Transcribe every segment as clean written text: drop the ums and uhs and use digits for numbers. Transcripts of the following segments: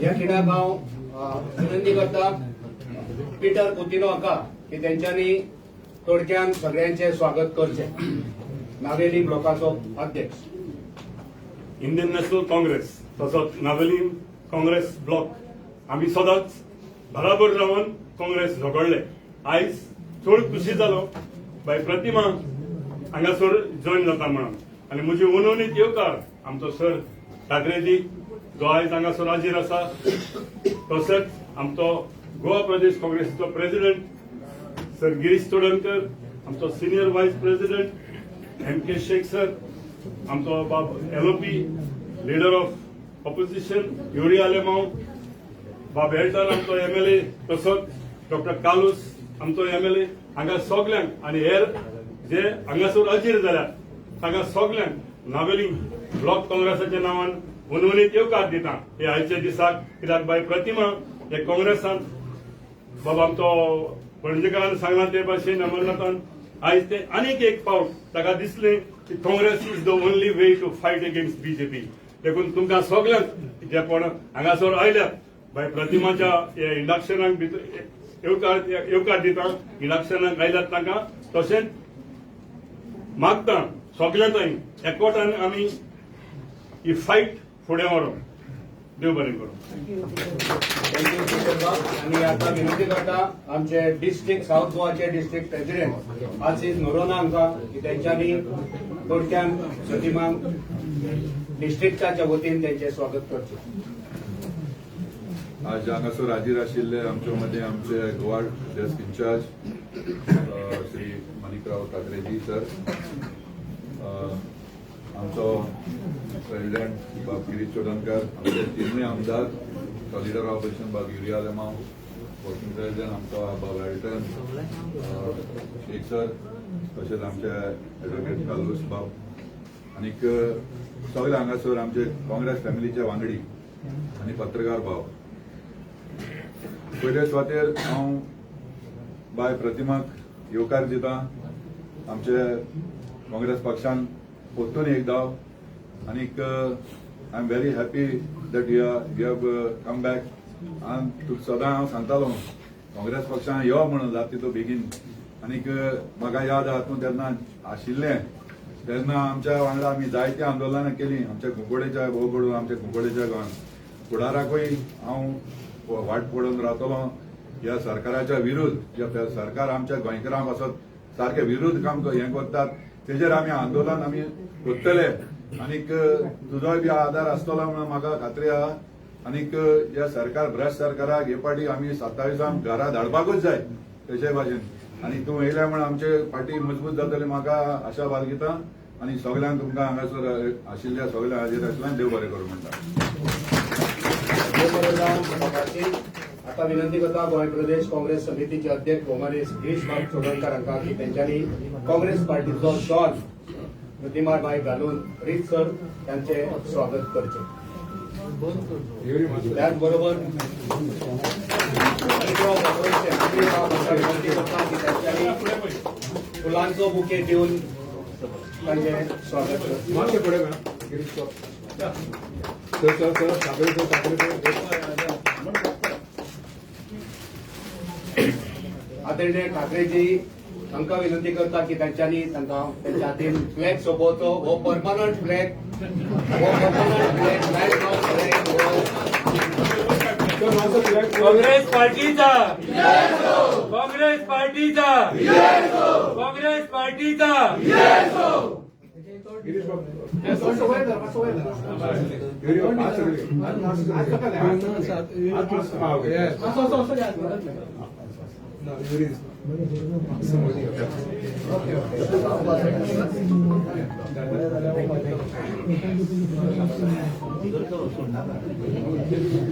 या खिणाक हांव विनंती करता पीटर कुतिनो हाका की तेंच्यांनी थोडक्यान सगळ्यांचे स्वागत करचे. नावेली ब्लॉकाचो अध्यक्ष. इंडियन नॅशनल काँग्रेस तसोच नावेली काँग्रेस ब्लॉक आम्ही सदांच बराबर रावन काँग्रेस झगडले. आयज चड खुशी जालो बाय प्रतिमा हांगासर जॉइन जाता म्हणून आनी म्हजी उनवणीत येवकार आमचो सर ठाकरेजी जो आयज हांगासर हाजीर आसा. तशेंच आमचो गोवा प्रदेश काँग्रेसीचो प्रेसिडेंट सर गिरीश चोडणकर, आमचो senior vice president M.K. Shaikh sir, आमचो बाब LOP leader of opposition Yuri Alemao, बाब हेल्टर आमचो MLA, तसोच डॉक्टर कालूस आमचो MLA, हांगा सगल्यांक आनी हेर जे हांगासर हाजीर जाल्यात तांकां सगल्यांक नावेली ब्लॉक काँग्रेसाच्या नांवान उनवणीत येवकार दिता हे आयच्या दिसाक. कित्याक बाय प्रतिमा हे काँग्रेसान बाबा आमचो पणजेकारान सांगला ते भाशेन अमरनाथान आयज ते आनीक एक फावट ताका दिसलें की Congress is the only way to fight against BJP. देखून तुमकां सगल्यांक जे कोण हांगासर आयल्यात बाय प्रतिमाच्या हे इंडक्शनाक भितर येवकार दिता. इंडक्शनाक आयल्यात तांकां तशेंच मागता सगळ्यां थंय एकवटान आमी ही फायट फुडें व्हरोंक. देव बरें करूं. थँक्यू. आणि आता विनंती करता आमचे डिस्ट्रिक्ट साऊथ गोवाचे डिस्ट्रिक्ट प्रेसिडेंट आशिष नोरोना हांकां की तेंच्यांनी थोडक्यान प्रतिमांक डिस्ट्रिक्टाच्या वतीन तेंचे स्वागत करचें. आज हांगासर हाजीर आशिल्ले आमचे मदें आमचे गोवा डेस्क इंचार्ज श्री माणिकराव ठाकरेजी सर, आमचो प्रेसिडेंट बाब गिरीश चोडणकर, आमचे तिनूय आमदार, लीडर ऑफ ऑपोजिशन बाब युरी आलेमांव, वर्किंग प्रेसिडेंट आमचो बाब हेल्टन शेख सर, तशेंच आमचे एडवोकेट कालूस बाब आनीक सगळे हांगासर आमचे काँग्रेस फॅमिलीचे वांगडी आनी पत्रकार भाव. पयले सुवातेर हांव बाय प्रतिमाक येवकार दिता. आमचे काँग्रेस पक्षान परतून एकदां आनीक I am very happy that you have come back. आनी सदां हांव सांगतालो काँग्रेस पक्षान यो म्हणून जाता तितलो बेगीन. आनीक म्हाका याद आसा तूं तेन्ना आशिल्लें तेन्ना आमच्या वांगडा आमी जायती आंदोलनां केलीं. आमच्या कुंकोडेच्या भोव घडोवन आमच्या कुंकोडेच्या गोंयान फुडाराकूय हांव वाट पडून रावतलो ह्या सरकाराच्या विरुद्ध. जे सरकार आमच्या गोंयकारांक पासत सारखे विरुद्ध काम हें करतात तेजेर आमी आंदोलन आमी करतले. आनीक तुजोय बी आदार आसतलो म्हणून म्हाका खात्री आहा. आनीक ह्या सरकार भ्रश्ट सरकाराक हे फावटी आमी 27 घरा धाडपाकूच जाय तेचे भाशेन. आनी तूं येयल्या म्हणून आमचे पार्टी मजबूत जातली म्हाका आशा बाळगिता. आनी सगळ्यांक तुमकां हांगासर आशिल्ल्या सगळ्या हाजीर आशिल्ल्यांक देव बरें करूं म्हणटा. आता विनंती करता गोंय प्रदेश काँग्रेस समितीचे अध्यक्ष भोमारे गिरीश बाब चोडणकर हांकां की तेंच्यांनी काँग्रेस पार्टीचो शॉल प्रतिमाबाई घालून रीतसर त्यांचे स्वागत करचे. त्याचबरोबर विनंती करता की त्यांच्यानी फुलांचो बुके दिवन त्यांचे स्वागत करचे. आदरणीय ठाकरेजी तांकां विनंती करता की त्यांच्यानी तांकां त्यांच्या हातीन फ्लॅग सोपोवचो. हो परमनंट फ्लॅग काँग्रेस पार्टीचा काँग्रेस पार्टीचा काँग्रेस पार्टीचा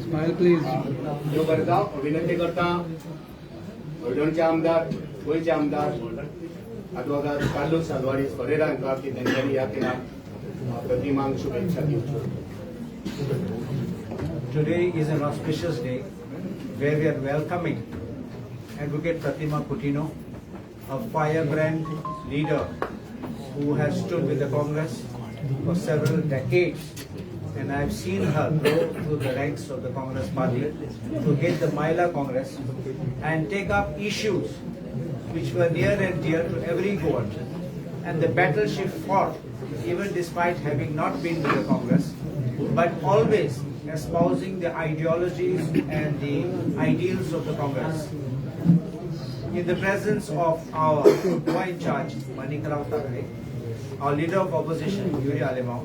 स्माइल प्लीज. यो करता विनंती करता हळदणचे आमदार गोयचे आमदार अद्वोगात कार्लोस सालवाडी फरेरा हांकां की तेंच्यांनी ह्या खिणाक प्रतिमांक शुभेच्छा दिवच्यो. Today is an auspicious day where we are welcoming Advocate Pratima Coutinho, a firebrand leader who has stood with the Congress for several decades and I've seen her grow through the ranks of the Congress party to get the Mahila Congress and take up issues which were near and dear to every Goan. And the battle she fought, even despite having not been with the Congress, but always espousing the ideologies and the ideals of the Congress. In the presence of our co-in-charge, Manikarao Thakre, our leader of opposition, Yuri Alemao,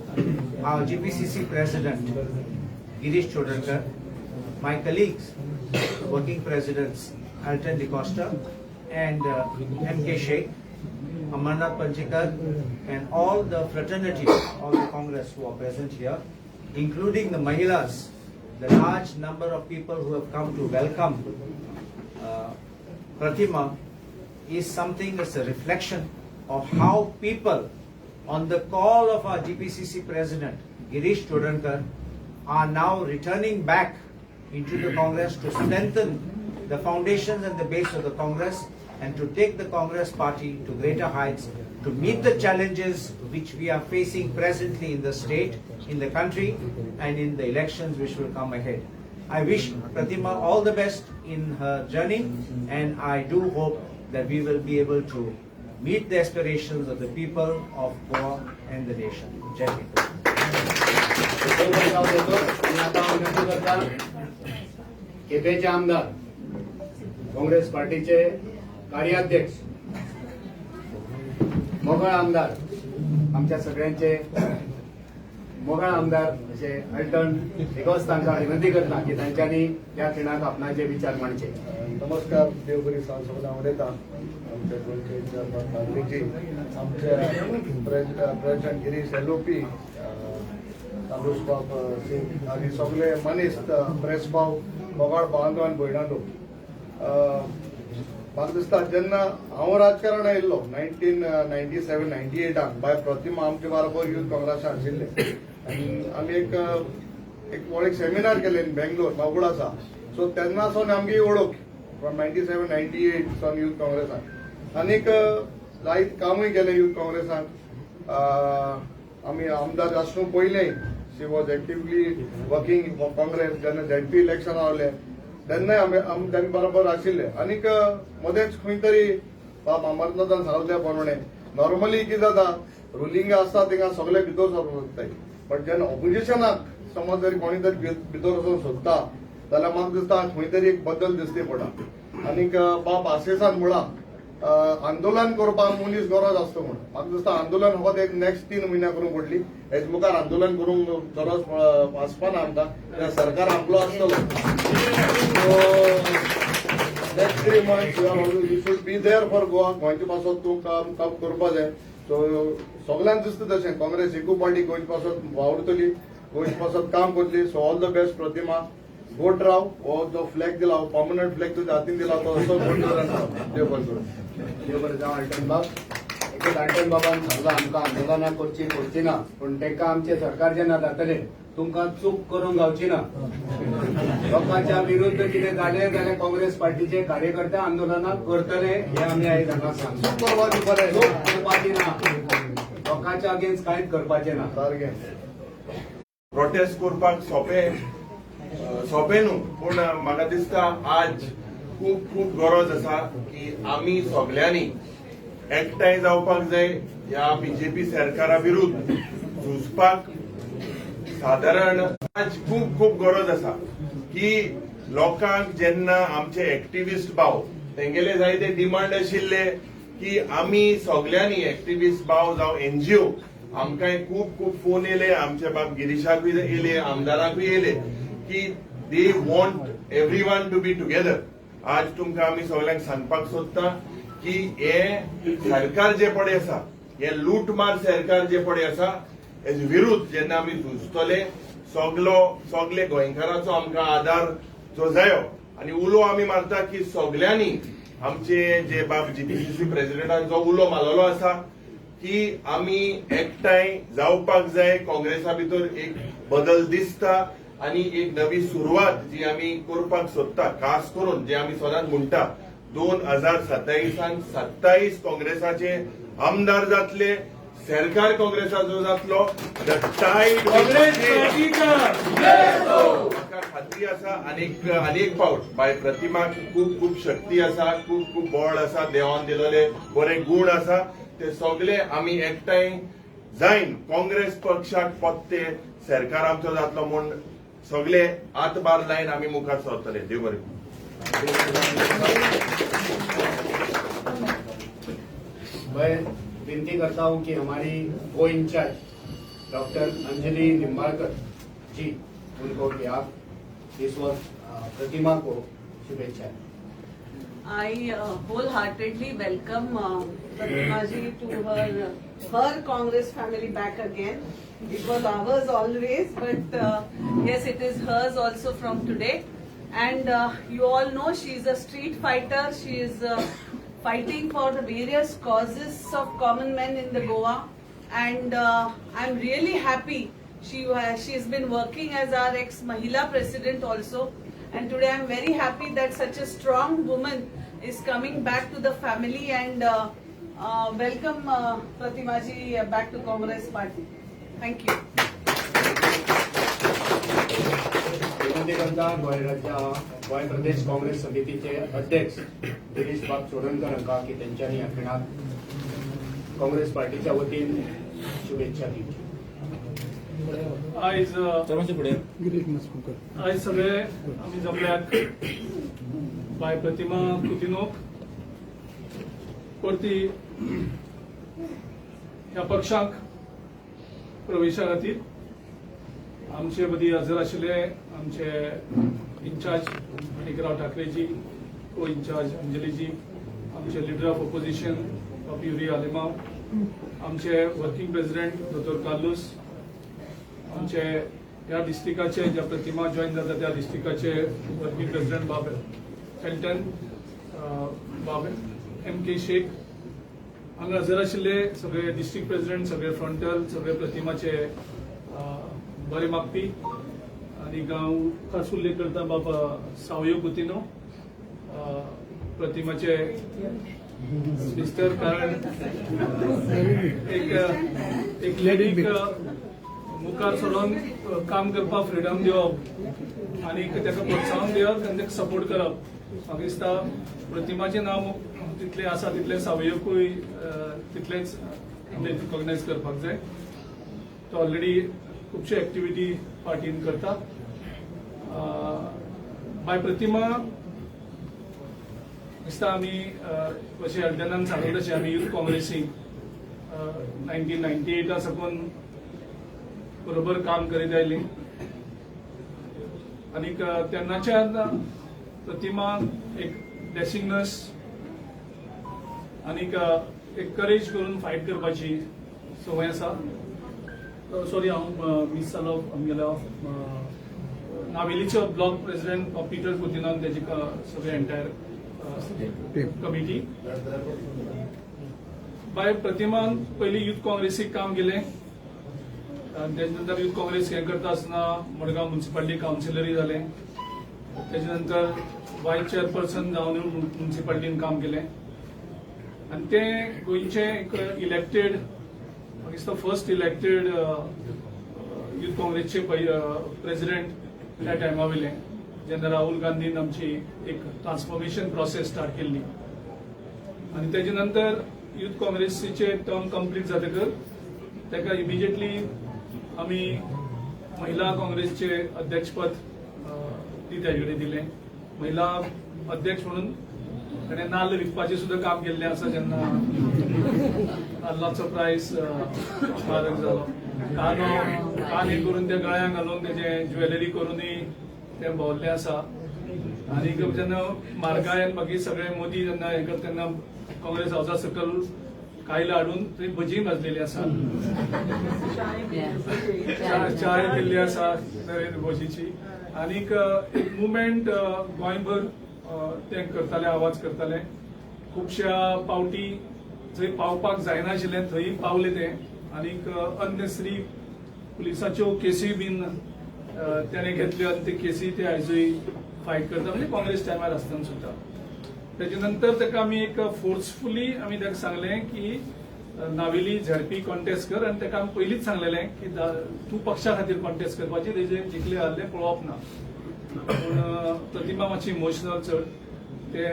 our GPCC president, Girish Chodankar, my colleagues, working presidents, Alton DeCosta and M.K. Sheikh, Amarnath Panchikar, and all the fraternity of the Congress who are present here, including the Mahilas, the large number of people who have come to welcome Pratima, is something that's a reflection of how people, on the call of our GPCC president, Girish Chodankar, are now returning back into the Congress to strengthen the foundations and the base of the Congress and to take the Congress party to greater heights, to meet the challenges which we are facing presently in the state, in the country, and in the elections which will come ahead. I wish Pratima all the best in her journey, and I do hope that we will be able to meet the aspirations of the people of Goa and the nation. Jai Hind. केपेचे आमदार काँग्रेस पार्टीचे कार्याध्यक्ष मोगळ आमदार आमच्या सगळ्यांचे मोगळ आमदार असे Alton D'Costa तांकां विनंती करता की तांच्यांनी ह्या खिणाक आपणाचे विचार मांडचे. नमस्कार. देवगिरी सांसद उलयता आमचे गोंयचे चेअरमन नागरिकजी, आमचे प्रेसिडेंट गिरीश एलओपी, तालुस बाब सिंग आनी सगळे मनीस, प्रेस भाव, मोगाळ बांदो आनी भयणांदो. म्हाका दिसता जेन्ना हांव राजकारण आयिल्लो 1997-98 बाय प्रतिमा आमचे बरोबर यूथ काँग्रेसान आशिल्ले आनी आमी एक सेमिनार केले इन बेंगलोर मागुडासा. सो तेन्नासून आमची ओळख फ्रॉम 97-98 सावन यूथ काँग्रेसान. आनीक जायत कामूय केलें यूथ काँग्रेसान. आमी आमदार आसून पयलें she was actively working for Congress. जेन्ना झेडपी इलेक्शन जालें तेन्नाय आमी तांचे बरोबर आशिल्ले. आनीक मदेंच खंय तरी बाब अमरनाथान सांगले प्रमाणे नॉर्मली कितें जाता, रुलींग आसता थिंगा सगळे भितर सरपाक सोदताय, बट जेन्ना ऑपोजिशनाक समज जर कोणी तरी भितर वचून सोदता जाल्यार म्हाका दिसता खंय तरी एक बदल दिसचे पडटा. आनीक बाब आसेसान म्हणा आंदोलन करपाक मनीस गरज आसता म्हणून म्हाका दिसता आंदोलन फकत एक नेक्स्ट 3 म्हयन्या करूंक पडली. हेच मुखार आंदोलन करूंक गरज आसपाना आमकां. सरकार आपलो आसतलो. Next 3 months you should be there for Goa. गोंयचे पासत तूं काम करपा जाय. सो सगळ्यांक दिसता तशें काँग्रेस एकू पार्टी गोंयचे पासत वावरतली, गोंयचे पासत काम करतली. सो ऑल द बेस्ट प्रतिमा. गोट राव. हो जो फ्लॅग दिला हो पर्मनंट फ्लॅग तुझ्या हातीन दिला तो असो देव बरें करूं. देव बरें जावं अल्टन बाब. एकूच अल्टन बाबान सांगलां आमकां आंदोलनां करची ना, पूण तांकां आमचें सरकार जेन्ना जातलें तुमकां चूक करूंक गावची ना. लोकांच्या विरुद्ध कितें जालें जाल्यार काँग्रेस पार्टीचे कार्यकर्ते आंदोलनां करतले हे आमी आयज हांगा सांगता. चूक करपाची बरें, चूक करपाची ना, लोकांच्या अगेन्स्ट कांयच करपाचें ना. सारकें. प्रोटेस्ट करपाक सोंपें न्हू, पूण म्हाका दिसता आज खूब गरज आसा की आमी सगळ्यांनी एकठांय जावपाक जाय. ह्या बीजेपी सरकारा विरुद्ध झुजपाक सादारण आज खूब गरज आसा की लोकांक जेन्ना आमचे एक्टिविस्ट भाव तेंगेले जायते डिमांड आशिल्ले की आमी सगळ्यांनी एक्टिविस्ट भाव जावं एनजीओ आमकां खूब फोन येयले. आमचे बाब गिरीशाकूय येयले, आमदाराकूय येयले की they want everyone to be together. आज तुमकां आमी सगळ्यांक सांगपाक सोदता की हे सरकार जे पळय आसा, हे लूटमार सरकार जे पळय आसा, हेजे विरुद्ध जेन्ना आमी झुजतले सगळे गोंयकाराचो आमकां आदार जो जायो आनी उलो आमी मारता की सगळ्यांनी आमचे जे बाब जीपीसीसी प्रेसिडेंटान जो उलो मारलेलो आसा की आमी एकठांय जावपाक जाय. काँग्रेसा भितर एक बदल दिसता आनी एक नवी सुरवात जी आमी करपाक सोदता. खास करून जे आमी सदांच म्हणटा 2027 काँग्रेसाचे आमदार जातले, सरकार काँग्रेसाचो जातलो द टायड काँग्रेस पार्टीचा म्हाका खात्री आसा आनी एक फावट बाय प्रतिमाक खूब खूब शक्ती आसा, खूब खूब बळ आसा, देवान दिलेले बरे गुण आसा, ते सगळे आमी एकठांय जायन काँग्रेस पक्षाक पत्ते सरकार आमचो जातलो म्हूण सगळे हातभार लायन आमी मुखार सरतले. देव बरें करूं. मैं विनती करता हूं कि हमारी को इंचार्ज डॉक्टर अंजलि निम्बाळकर जी, उनको कि आप इस वक्त प्रतिमा को शुभेच्छा. I wholeheartedly welcome Pratima ji to her Congress family back again. It was ours always, but yes, it is hers also from today. And you all know she is a street fighter. She is fighting for the various causes of common men in the Goa. And I'm really happy. She has been working as our ex-Mahila president also. And today I'm very happy that such a strong woman is coming back to the family, and welcome Pratima ji back to Congress party. Thank you. विनंती करता गोय प्रदेश काँग्रेस समितीचे अध्यक्ष गिरीश बाब चोडणकर हांका की तेंच्यांनी ह्या खिणाक काँग्रेस पार्टीच्या वतीन शुभेच्छा दिवची. आयज सगळे आमी जमल्यात बाय प्रतिमा कुतिनोक परती ह्या पक्षाक प्रवेशा खातीर आमचे मदीं हजर आशिल्ले आमचे इंचार्ज माणिकराव ठाकरेजी, को इंचार्ज अंजलीजी, आमचे leader of opposition Yuri Alemao, आमचे वर्किंग प्रेसिडेंट दोतोर कार्लोस, आमचे ह्या डिस्ट्रिक्टाचे ज्या प्रतिमा जॉईन जाता त्या डिस्ट्रिक्टाचे वर्किंग प्रेसिडेंट बाब फेल्टन, बाब MK शेख, हांगा हजर आशिल्ले सगळे डिस्ट्रिक्ट प्रेसिडेंट, सगळे फ्रंटल, सगळे प्रतिमाचे बरे मागपी, आनी हांव खास उल्लेख करता बाबा सावयो कुतिनो, प्रतिमाचे मिस्टर, कारण एक लेडीक मुखार सरोन काम करपाक फ्रिडम दिवप आनी ताका प्रोत्साहन दिवप आनी ताका सपोर्ट करप. म्हाका दिसता प्रतिमाचें नांव जितलें आसा तितलें सावयकूय तितलेंच रिकॉग्नायज करपाक जाय. तो ऑलरेडी खुबशे एक्टिविटी पार्टीन करता. बाय प्रतिमा दिसता आमी अशें अर्जनान सांगले तशें आमी यूथ काँग्रेसीक 1998 साकून बरोबर काम करीत आयली आनी तेन्नाच्यान प्रतिमा एक डॅसिंगनस आनी एक करेज करून फायट करपाची संवय आसा. सॉरी हांव मिस जालो आमगेलो नावेलीचो ब्लॉक प्रेसिडेंट पिटर कुतिनान तेजी सगळे एंटायर कमिटी. बाय प्रतिमान पयलीं यूथ काँग्रेसीक काम केलें, तेजे नंतर यूथ काँग्रेस हें करता आसतना मडगांव म्युनिसिपालिटी कावन्सिलरी जालें, तेजे नंतर वायस चेअरपर्सन जावन म्युनिसिपालिटीन काम केलें आनी तें गोंयचें एक इलेक्टेड, म्हाका दिसता फर्स्ट इलेक्टेड यूथ काँग्रेसचे प्रेसिडेंट त्या टायमा वयले, जेन्ना राहुल गांधीन आमची एक ट्रान्सफॉर्मेशन प्रोसेस स्टार्ट केल्ली. आनी तेजे नंतर यूथ काँग्रेसीचे टर्म कंप्लीट जातकच ताका इमिजिएटली आमी महिला काँग्रेसचे अध्यक्षपद तेजे कडेन दिलें. महिला अध्यक्ष म्हणून ताणें नाल्ल विकपाचें सुद्दां काम केल्लें आसा. जेन्ना नाल्लाचो प्रायस म्हारग जालो, कान हे करून त्या गळ्यांक घालून तेजें ज्वेलरी करूनय तें भोंवल्लें आसा. आनी जेन्ना म्हारगायेन मागीर सगळे मोदी जेन्ना हें करता तेन्ना काँग्रेस हावसा सकयल कायला हाडून थंय भजी भाजलेली आसा, चाय दिल्ली आसा भजीची. आनीक एक मुवमेंट गोंयभर तें करताले, आवाज करताले. खुबश्या पावटी थंय पावपाक जायनाशिल्लें थंय पावले ते. आनीक अननेसरी पुलिसाच्यो केसी बीन तेणें घेतल्यो आनी ते केसी ते आयजूय फायट करता, म्हणजे काँग्रेस टायमार आसतना सुद्दां. तेजे नंतर ताका आमी एक फोर्सफुली आमी ताका सांगलें की नावेली झडपी कॉन्टेस्ट कर आनी ताका पयलींच सांगलेलें की तूं पक्षा खातीर कॉन्टेस्ट करपाचें, तेजे जिखले हारले पळोवप ना. पूण प्रतिमा मातशी इमोशनल चड. ते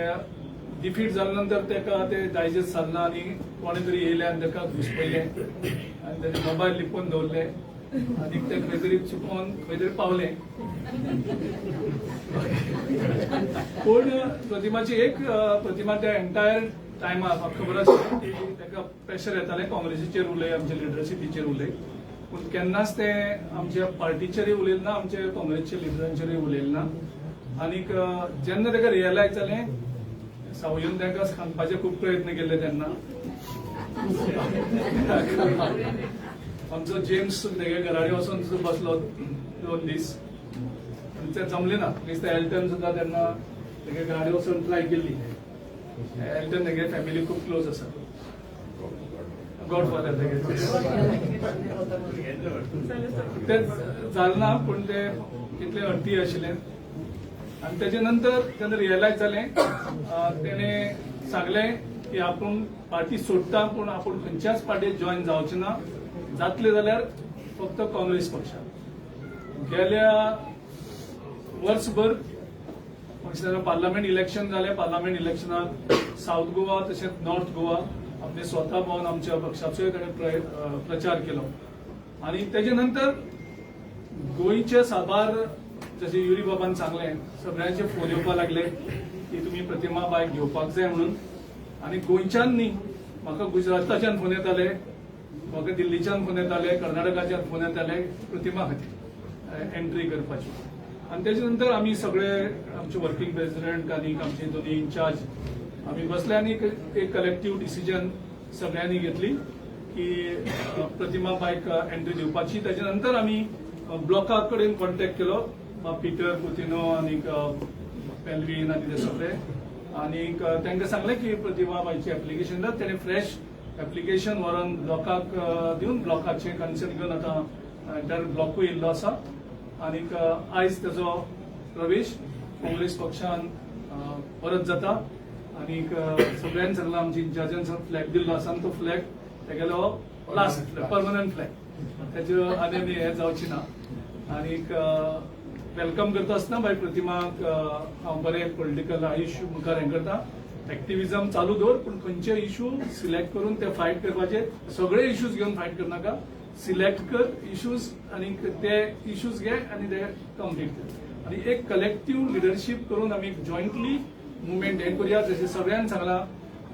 डिफीट जाले नंतर ताका ते डायजेस्ट जालना आनी कोणे तरी येयले आनी ताका घुसपयले आनी ताचे मोबायल लिपोवन दवरले आनी ते खंय तरी चुकोवन खंय तरी पावले. पूण प्रतिमाची प्रतिमा त्या एंटायर टायमार म्हाका खबर आसली की ताका प्रेशर येतालें काँग्रेसीचेर उलय, आमच्या लिडरशिपीचेर उलय. पूण केन्नाच ते आमच्या पार्टीचेरूय उलयले ना, आमच्या काँग्रेसच्या लिडरांचेरूय उलयले ना. आनीक जेन्ना ताका रियलायज जालें, सावयन तांकां सांगपाचे खूब प्रयत्न केले तेन्ना. आमचो जेम्स तेगे घराडे वचून बसलो 2 दीस, ते जमले ना. प्लीज एल्टन सुद्दां तेन्ना तेगे घराडे वचून ट्राय केल्ली. एल्टन तेगे फॅमिली खूब क्लोज आसा, गॉडफादर तेगे. ते जालें ना, पूण ते कितले हट्टी आशिल्ले. आनी तेजे नंतर तेन्ना रियलायज जालें, तेणें सांगलें की आपूण पार्टी सोडटा, पूण आपूण खंयच्याच पार्टीत जॉयन जावचें ना. जातलें जाल्यार फक्त काँग्रेस पक्षात. गेल्या वर्सभर पार्लमेंट इलेक्शन जालें. पार्लमेंट इलेक्शनाक साऊथ गोवा तशेंच नॉर्थ गोवा आपले स्वता भोंवन आमच्या पक्षाचोय ताणें प्रचार केलो. आनी तेजे नंतर गोंयचे साबार जशें युरी बाबान सांगलें, सगळ्यांचे फोन येवपाक लागले की तुमी प्रतिमा बायक घेवपाक जाय म्हणून. आनी गोंयच्यान न्ही, म्हाका गुजराताच्यान फोन येताले, म्हाका दिल्लीच्यान फोन येताले, कर्नाटकाच्यान फोन येताले प्रतिमा खातीर एंट्री करपाची. आनी तेजे नंतर आमी सगळे आमचे वर्किंग प्रेसिडेंट आनी आमचे दोनी इन्चार्ज आमी बसले आनी एक कलेक्टीव डिसिजन सगळ्यांनी घेतली की प्रतिमा बायक एंट्री दिवपाची. तेजे नंतर आमी ब्लॉका कडेन कॉन्टॅक्ट केलो, पिटर कुतिनो आनी पेल्वीन आनी ते सगळे. आनी तांकां सांगलें की प्रतिमा बायची एप्लिकेशन जाता. तेणें फ्रेश एप्लिकेशन व्हरून ब्लॉकाक दिवन ब्लॉकाचे कन्सेंट घेवन आतां एंटायर ब्लॉकूय येयल्लो आसा. आनीक आयज तेजो प्रवेश काँग्रेस पक्षान परत जाता. आनीक सगळ्यांनी सांगलां, आमच्या इन्चार्जान फ्लॅग दिल्लो आसा आनी तो फ्लॅग तेगेलो लास्ट परमनंट फ्लॅग, तेजे आनी हें जावची ना. आनीक वेलकम करता आसतना बाय प्रतिमाक हांव बरें पॉलिटिकल आयुश्य मुखार हें करता. एक्टिविजम चालू दवर, पूण खंयचे इश्यू सिलेक्ट करून ते फायट करपाचे. सगळे इश्यूज घेवन फायट करनाका, सिलेक्ट कर इश्यूज आनी ते इश्यूज घे आनी ते कंप्लीट कर. आनी एक कलेक्टीव लिडरशीप करून आमी एक जॉयंटली मुवमेंट हें करुया. जशें सगळ्यांनी सांगलां,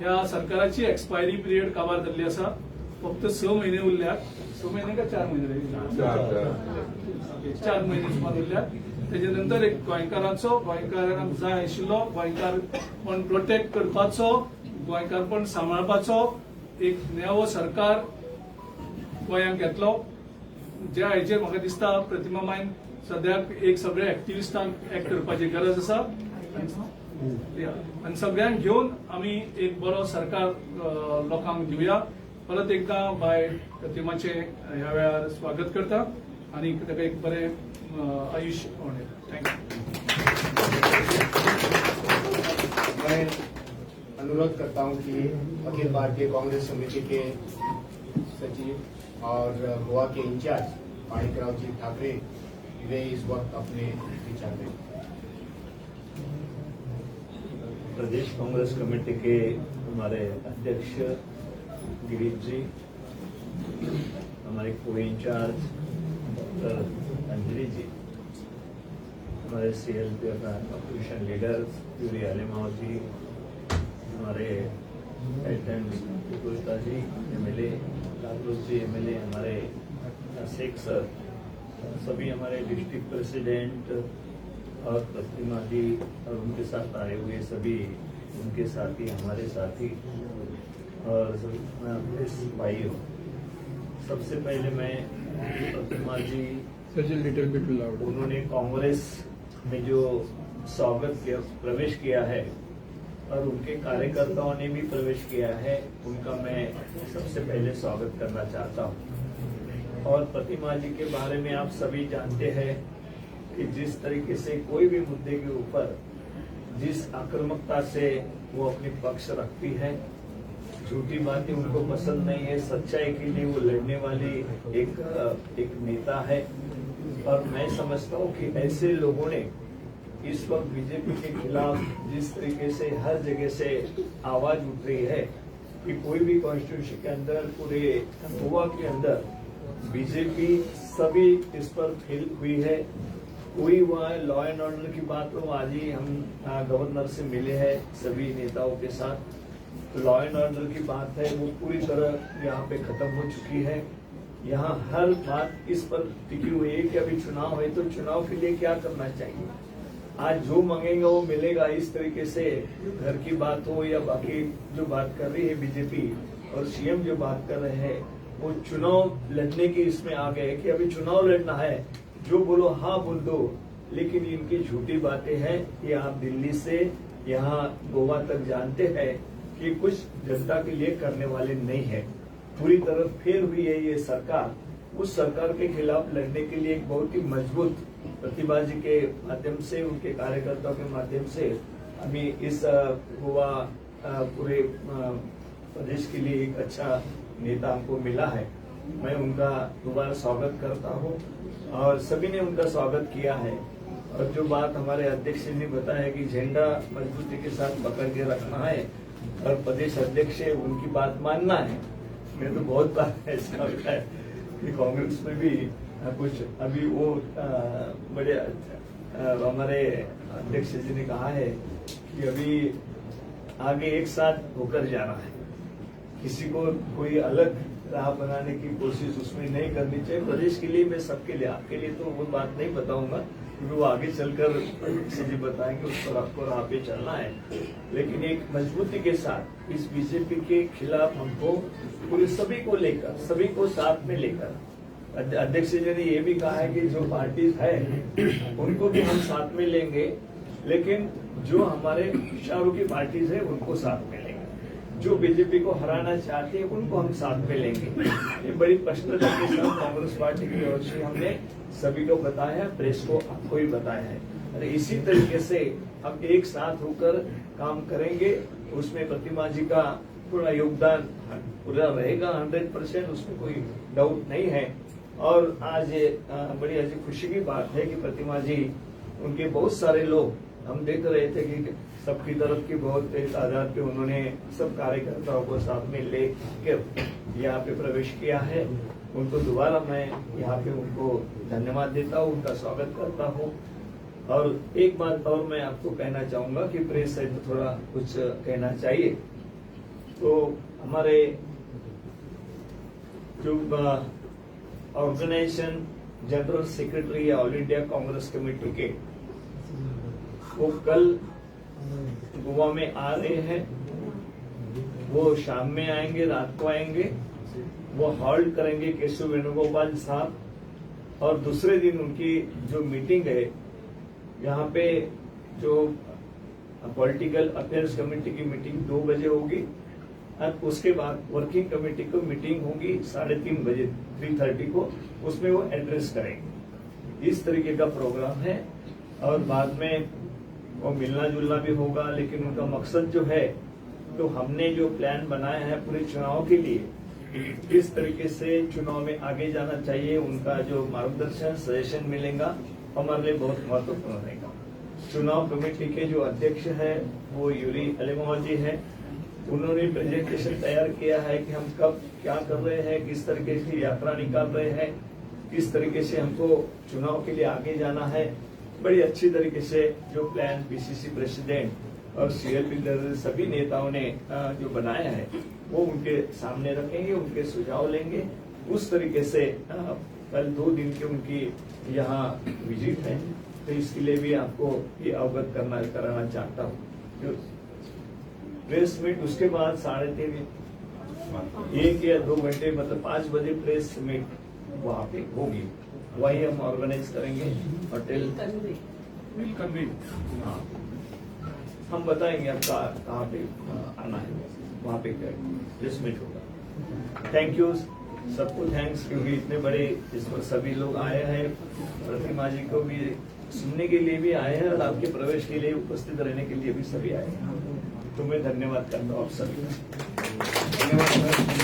ह्या सरकाराची एक्सपायरी पिरियड काबार जाल्ली आसा. फक्त 6 म्हयने उरल्यात. 6 म्हयने का 4 म्हयने? 4 म्हयने सुमार उरल्यात. तेजे नंतर एक गोंयकारांक जाय आशिल्लो गोंयकारपण प्रोटेक्ट करपाचो, गोंयकारपण सांबाळपाचो एक नेवो सरकार गोंयांत येतलो. ज्या हेचेर म्हाका दिसता प्रतिमा बायन सद्याक एक सगळ्या एक्टिविस्टांक एक्ट करपाची गरज आसा. आनी सगळ्यांक घेवन आमी एक बरो सरकार लोकांक दिवया. परत एकदां बाय प्रतिमाचे ह्या वेळार स्वागत करता आनी ताका एक बरें आयुष्य थँक्यू. मैं अनुरोध करता हूं कि अखिल भारतीय कांग्रेस समिति के सचिव और गोवा के इंचार्ज माणिकराव जी ठाकरे वे इस वक्त अपने विचार दें. प्रदेश कांग्रेस कमेटी के हमारे अध्यक्ष गिरीश जी, हमारे को इंचार्ज डॉक्टर अंजलि जी, हमारे CLP अपोजिशन लीडर्स यूरी आलिमाव जी, हमारे गुप्ता जी MLA, लालू जी MLA, हमारे शेख सर, सभी हमारे डिस्ट्रिक्ट प्रेसिडेंट और प्रतिमा जी और उनके साथ आए हुए सभी उनके साथी, हमारे साथी और सभी भाइयों, सबसे पहले मैं प्रतिमा जी उन्होंने कांग्रेस में जो स्वागत किया, प्रवेश किया है और उनके कार्यकर्ताओं ने भी प्रवेश किया है, उनका मैं सबसे पहले स्वागत करना चाहता हूं. और प्रतिमा जी के बारे में आप सभी जानते हैं कि जिस तरीके से कोई भी मुद्दे के ऊपर जिस आक्रामकता से वो अपनी पक्ष रखती है झूठी बातें उनको पसंद नहीं है, सच्चाई के लिए वो लड़ने वाली एक नेता है। और मैं समझता हूँ कि ऐसे लोगों ने इस वक्त बीजेपी के खिलाफ जिस तरीके से हर जगह से आवाज उठ रही है कि कोई भी कॉन्स्टिट्यूशन के अंदर, पूरे गोवा के अंदर बीजेपी सभी इस पर फेल हुई है। कोई वहाँ लॉ एंड ऑर्डर की बात हो, आज ही हम गवर्नर से मिले हैं सभी नेताओं के साथ, लॉ एंड ऑर्डर की बात है वो पूरी तरह यहाँ पे खत्म हो चुकी है। यहाँ हर बात इस पर टिकी हुई है कि अभी चुनाव है तो चुनाव के लिए क्या करना चाहिए। आज जो मांगेगा वो मिलेगा, इस तरीके से घर की बात हो या बाकी जो बात कर रही है बीजेपी और सीएम जो बात कर रहे हैं, वो चुनाव लड़ने की इसमें आ गए कि अभी चुनाव लड़ना है, जो बोलो हाँ बोल दो। लेकिन इनकी झूठी बातें हैं कि आप दिल्ली से यहाँ गोवा तक जानते हैं कि कुछ जनता के लिए करने वाले नहीं है। पूरी तरह फेल हुई है ये सरकार। उस सरकार के खिलाफ लड़ने के लिए एक बहुत ही मजबूत प्रतिभागी के माध्यम से, उनके कार्यकर्ताओं के माध्यम से अभी इस गोवा पूरे प्रदेश के लिए एक अच्छा नेता हमको मिला है। मैं उनका दोबारा स्वागत करता हूँ और सभी ने उनका स्वागत किया है। और जो बात हमारे अध्यक्ष ने बताया है कि झंडा मजबूती के साथ पकड़ के रखना है और प्रदेश अध्यक्ष है उनकी बात मानना है। मैं तो बहुत बार ऐसा होता है कि कांग्रेस में भी कुछ अभी वो बड़े हमारे अध्यक्ष जी ने कहा है कि अभी आगे एक साथ होकर जाना है, किसी को कोई अलग राह बनाने की कोशिश उसमें नहीं करनी चाहिए। प्रदेश के लिए, मैं सबके लिए, आपके लिए तो वो बात नहीं बताऊंगा क्योंकि वो आगे चलकर जी बताएंगे, उस पर आपको राह पे चलना है। लेकिन एक मजबूती के साथ इस बीजेपी के खिलाफ हमको पूरे सभी को लेकर, सभी को साथ में लेकर, अध्यक्ष जी ने ये भी कहा है कि जो पार्टी है उनको भी हम साथ में लेंगे, लेकिन जो हमारे शाहरुखी पार्टीज है उनको साथ में लेंगे, जो बीजेपी को हराना चाहते हैं उनको हम साथ में लेंगे। ये बड़ी स्पष्टता के साथ कांग्रेस पार्टी की ओर से हमने सभी को बताया है, प्रेस को आपको भी बताया है। अरे इसी तरीके से हम एक साथ होकर काम करेंगे, उसमें प्रतिमा जी का पूरा योगदान पूरा रहेगा 100%, उसमें कोई डाउट नहीं है। और आज बड़ी अच्छी खुशी की बात है कि प्रतिमा जी, उनके बहुत सारे लोग, हम देख रहे थे कि सबकी तरफ की बहुत तादाद पे उन्होंने सब कार्यकर्ताओं को साथ में लेकर यहाँ पे प्रवेश किया है। उनको दोबारा मैं यहाँ पे उनको धन्यवाद देता हूँ, उनका स्वागत करता हूँ। और एक बात और मैं आपको कहना चाहूंगा कि प्रेस है तो थोड़ा कुछ कहना चाहिए। तो हमारे जो organisation general secretary all India Congress committee के, वो कल गोवा में आ रहे हैं, वो शाम में आएंगे, रात को आएंगे, वो हॉल्ट करेंगे केशव वेणुगोपाल साहब। और दूसरे दिन उनकी जो मीटिंग है, यहाँ पे जो पॉलिटिकल अफेयर्स कमेटी की मीटिंग 2 बजे होगी और उसके बाद वर्किंग कमेटी को मीटिंग होगी 3:30 बजे 3:30 को, उसमें वो एड्रेस करेंगे। इस तरीके का प्रोग्राम है। और बाद में वो मिलना जुलना भी होगा, लेकिन उनका मकसद जो है, तो हमने जो प्लान बनाया है पूरे चुनाव के लिए, किस तरीके से चुनाव में आगे जाना चाहिए, उनका जो मार्गदर्शन सजेशन मिलेगा हमारे लिए बहुत महत्वपूर्ण रहेगा। चुनाव कमेटी के जो अध्यक्ष है वो यूरी अलीमोहर जी है। उन्होंने प्रेजेंटेशन तैयार किया है कि हम कब क्या कर रहे हैं, किस तरीके से यात्रा निकाल रहे हैं, किस तरीके से हमको चुनाव के लिए आगे जाना है। बड़ी अच्छी तरीके से जो प्लान पीसीसी प्रेसिडेंट और सीएलपी सभी नेताओं ने जो बनाया है वो उनके सामने रखेंगे, उनके सुझाव लेंगे। उस तरीके से कल 2 दिन की उनकी यहाँ विजिट है, तो इसके लिए भी आपको ये अवगत कराना चाहता हूँ। प्रेस मीट उसके बाद 3:30 1 या 2 घंटे, मतलब 5 बजे प्रेस मीट वहाँ पे होगी, वही हम ऑर्गेनाइज करेंगे। होटल हाँ, हम बताएंगे आपका कहाँ पे आना है, वहाँ पे प्रेस मीट होगा। थैंक यू सबको, थैंक्स, क्योंकि इतने बड़े इस पर सभी लोग आए हैं। प्रतिमा जी को भी सुनने के लिए भी आए हैं और आपके प्रवेश के लिए उपस्थित रहने के लिए भी सभी आए हैं। तो मैं धन्यवाद करता हूँ आप सभी का। धन्यवाद सर.